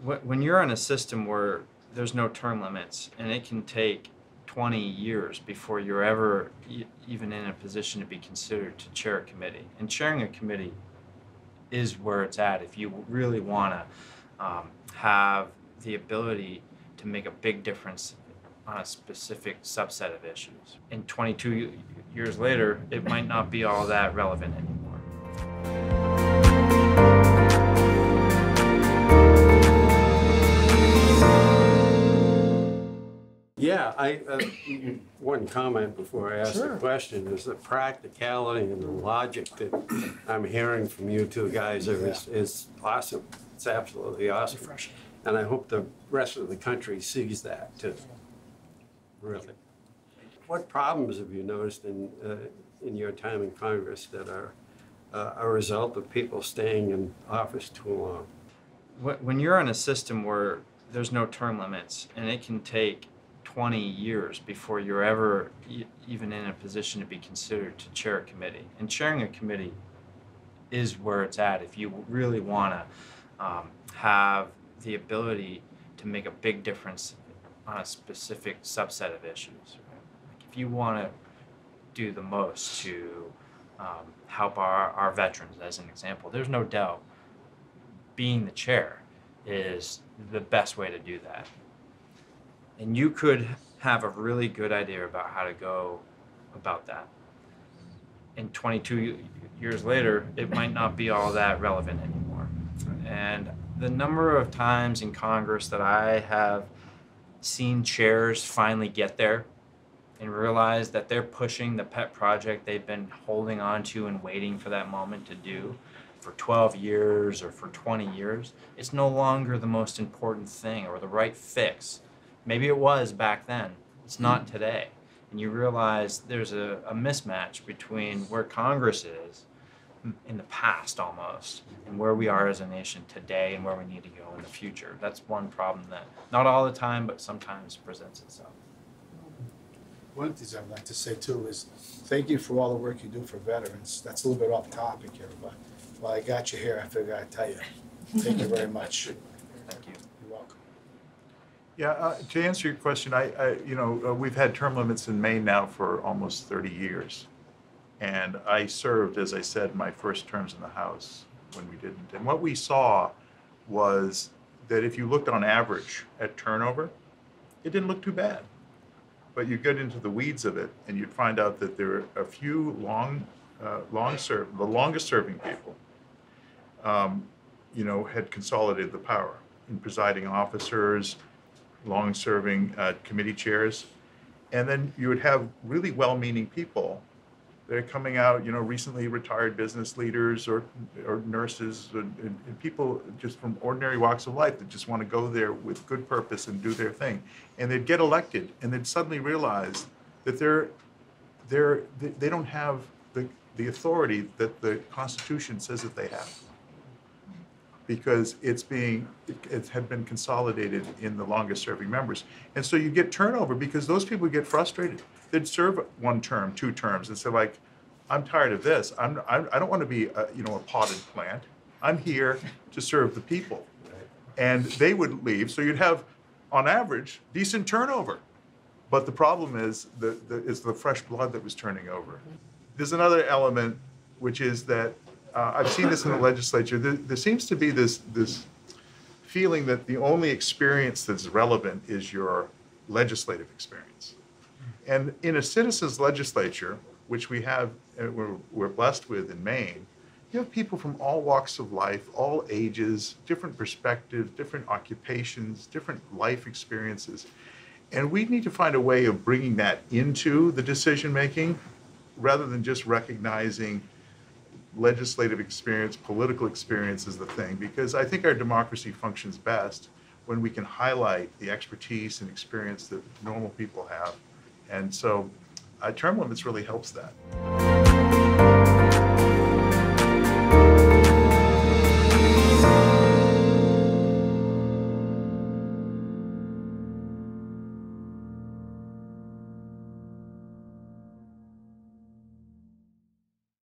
When you're in a system where there's no term limits and it can take 20 years before you're ever even in a position to be considered to chair a committee. And chairing a committee is where it's at if you really want to have the ability to make a big difference on a specific subset of issues. And 22 years later, it might not be all that relevant anymore. Yeah, one comment before I ask the question is the practicality and the logic that I'm hearing from you two guys is awesome. It's absolutely awesome. Refreshing. And I hope the rest of the country sees that too. Really. What problems have you noticed in your time in Congress that are a result of people staying in office too long? When you're in a system where there's no term limits and it can take 20 years before you're ever even in a position to be considered to chair a committee. And chairing a committee is where it's at if you really want to have the ability to make a big difference on a specific subset of issues. Right? Like if you want to do the most to help our veterans, as an example, there's no doubt being the chair is the best way to do that. And you could have a really good idea about how to go about that. And 22 years later, it might not be all that relevant anymore. And the number of times in Congress that I have seen chairs finally get there and realize that they're pushing the pet project they've been holding on to and waiting for that moment to do for 12 years or for 20 years, it's no longer the most important thing or the right fix. Maybe it was back then. It's not today. And you realize there's a mismatch between where Congress is in the past almost and where we are as a nation today and where we need to go in the future. That's one problem that not all the time, but sometimes presents itself. One of the things I'd like to say too is thank you for all the work you do for veterans. That's a little bit off topic here, but while I got you here, I figured I'd tell you. Thank you very much. Thank you. You're welcome. Yeah, to answer your question, we've had term limits in Maine now for almost 30 years. And I served, as I said, my first terms in the House when we didn't. And what we saw was that if you looked on average at turnover, it didn't look too bad. But you get into the weeds of it, and you'd find out that there are a few the longest serving people, had consolidated the power in presiding officers, long-serving committee chairs, and then you would have really well-meaning people that are coming out, recently retired business leaders or nurses and people just from ordinary walks of life that just want to go there with good purpose and do their thing, and they'd get elected, and they'd suddenly realize that they don't have the authority that the Constitution says that they have, because it had been consolidated in the longest serving members. And so you get turnover because those people get frustrated. They'd serve one term, 2 terms, and say, like, I'm tired of this. I don't want to be a potted plant. I'm here to serve the people. And they would leave, so you'd have, on average, decent turnover. But the problem is the fresh blood that was turning over. There's another element, which is that I've seen this in the legislature. There seems to be this feeling that the only experience that's relevant is your legislative experience. And in a citizens' legislature, which we have, we're blessed with in Maine, you have people from all walks of life, all ages, different perspectives, different occupations, different life experiences. And we need to find a way of bringing that into the decision-making rather than just recognizing legislative experience, political experience is the thing, because I think our democracy functions best when we can highlight the expertise and experience that normal people have. And so term limits really helps that.